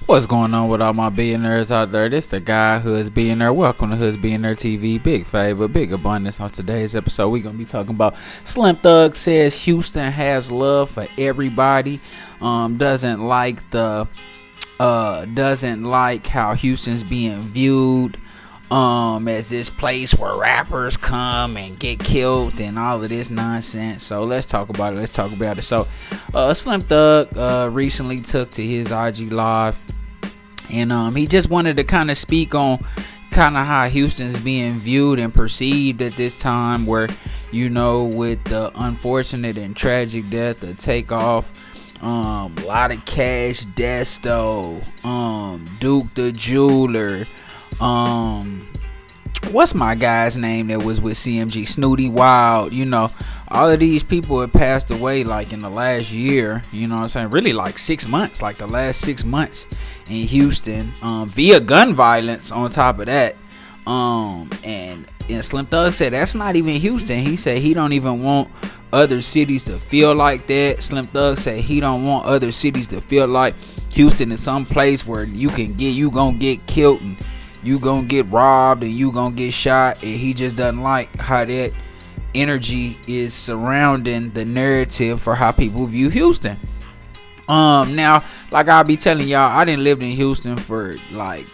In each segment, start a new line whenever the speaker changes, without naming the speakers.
What's going on with all my billionaires out there? This the guy who is billionaire. Welcome to Who's Billionaire TV. Big favor, big abundance. On today's episode, we're gonna be talking about Slim Thug says Houston has love for everybody. Doesn't like how Houston's being viewed as this place where rappers come and get killed and all of this nonsense. So let's talk about it. So Slim Thug recently took to his IG live, and he just wanted to kind of speak on kind of how Houston's being viewed and perceived at this time, where, you know, with the unfortunate and tragic death of Takeoff, a lot of cash desto, Duke the Jeweler, what's my guy's name that was with CMG, Snooty Wild, you know, all of these people have passed away like in the last year, you know what I'm saying, really like 6 months, like the last 6 months in Houston, via gun violence on top of that. And Slim Thug said that's not even Houston. He said he don't even want other cities to feel like that. Slim Thug said he don't want other cities to feel like Houston is some place where you gonna get killed and you gonna get robbed and you gonna get shot. And he just doesn't like how that energy is surrounding the narrative for how people view Houston. Now, like I'll be telling y'all, I didn't live in Houston for like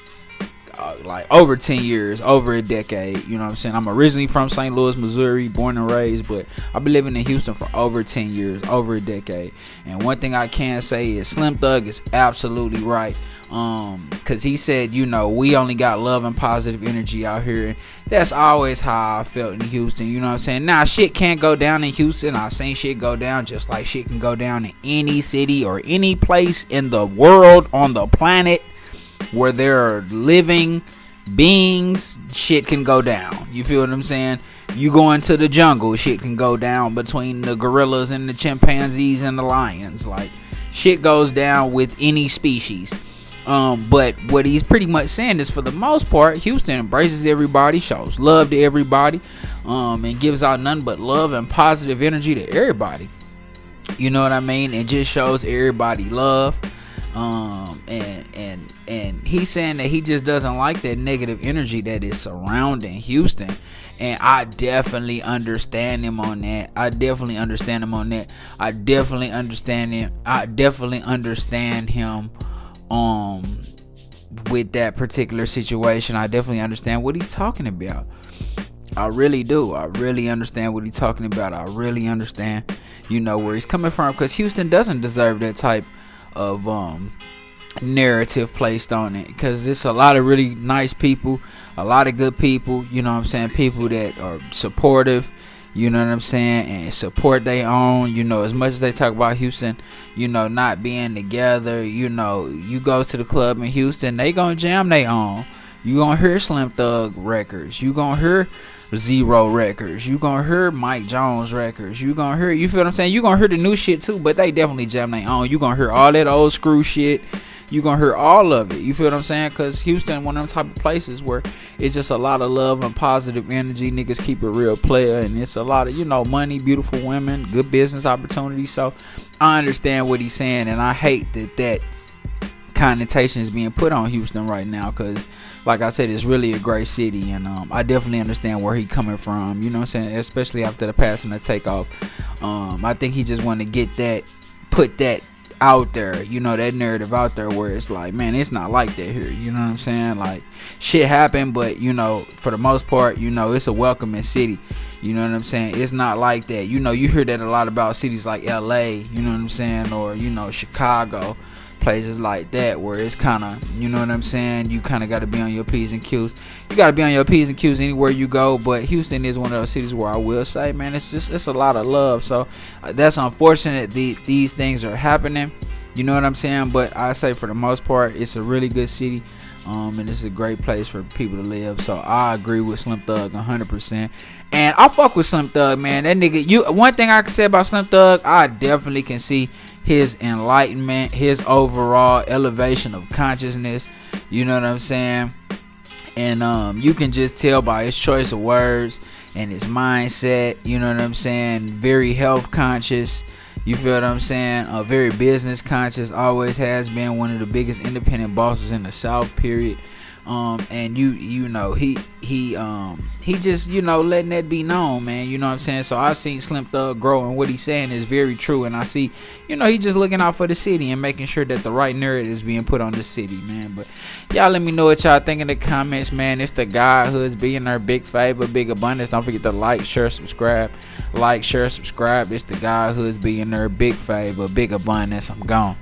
over 10 years, over a decade. You know what I'm saying? I'm originally from St. Louis, Missouri, born and raised, but I've been living in Houston for over 10 years, over a decade. And one thing I can say is Slim Thug is absolutely right. Cause he said, you know, we only got love and positive energy out here, and that's always how I felt in Houston. You know what I'm saying? Now, shit can't go down in Houston. I've seen shit go down just like shit can go down in any city or any place in the world, on the planet, where there are living beings. Shit can go down. You feel what I'm saying? You go into the jungle, shit can go down between the gorillas and the chimpanzees and the lions. Like, shit goes down with any species. But what he's pretty much saying is, for the most part, Houston embraces everybody, shows love to everybody, and gives out nothing but love and positive energy to everybody. You know what I mean? It just shows everybody love. And he's saying that he just doesn't like that negative energy that is surrounding Houston. And I definitely understand him on that. I definitely understand him with that particular situation. I definitely understand what he's talking about. I really do. I really understand what he's talking about. I really understand, you know, where he's coming from, because Houston doesn't deserve that type of narrative placed on it, because it's a lot of really nice people, a lot of good people, you know what I'm saying, people that are supportive, you know what I'm saying, and support their own. You know, as much as they talk about Houston, you know, not being together, you know, you go to the club in Houston, they gonna jam their own. You gonna hear Slim Thug records, you gonna hear Zero records, you gonna hear Mike Jones records, you gonna hear, you feel what I'm saying, you gonna hear the new shit too, but they definitely jam their own. You gonna hear all that old screw shit, you gonna hear all of it. You feel what I'm saying? Because Houston, one of them type of places where it's just a lot of love and positive energy. Niggas keep it real player, and it's a lot of, you know, money, beautiful women, good business opportunities. So I understand what he's saying, and I hate that connotation is being put on Houston right now, because like I said, it's really a great city, and I definitely understand where he coming from, you know what I'm saying, especially after the passing of Takeoff. I think he just want to get that, put that out there, you know, that narrative out there, where it's like, man, it's not like that here, you know what I'm saying, like, shit happened, but, you know, for the most part, you know, it's a welcoming city, you know what I'm saying, it's not like that, you know, you hear that a lot about cities like LA, you know what I'm saying, or, you know, Chicago, places like that, where it's kind of, you know what I'm saying, you kind of got to be on your P's and Q's. You got to be on your P's and Q's anywhere you go, but Houston is one of those cities where I will say, man, it's a lot of love. So that's unfortunate these things are happening, you know what I'm saying, but I say for the most part, it's a really good city, and it's a great place for people to live. So I agree with Slim Thug 100%. And I fuck with Slim Thug, man. That nigga, one thing I can say about Slim Thug, I definitely can see his enlightenment, his overall elevation of consciousness, you know what I'm saying, and you can just tell by his choice of words and his mindset, you know what I'm saying, very health conscious, You feel what I'm saying? Very business conscious. Always has been one of the biggest independent bosses in the South. Period. And you know he just letting that be known, man. You know what I'm saying? So I've seen Slim Thug grow, and what he's saying is very true. And I see, he just looking out for the city and making sure that the right narrative is being put on the city, man. But y'all let me know what y'all think in the comments, man. It's the God Hoods being their big favor, big abundance. Don't forget to like, share, subscribe. Like, share, subscribe. It's the God Hoods being their big favor, big abundance. I'm gone.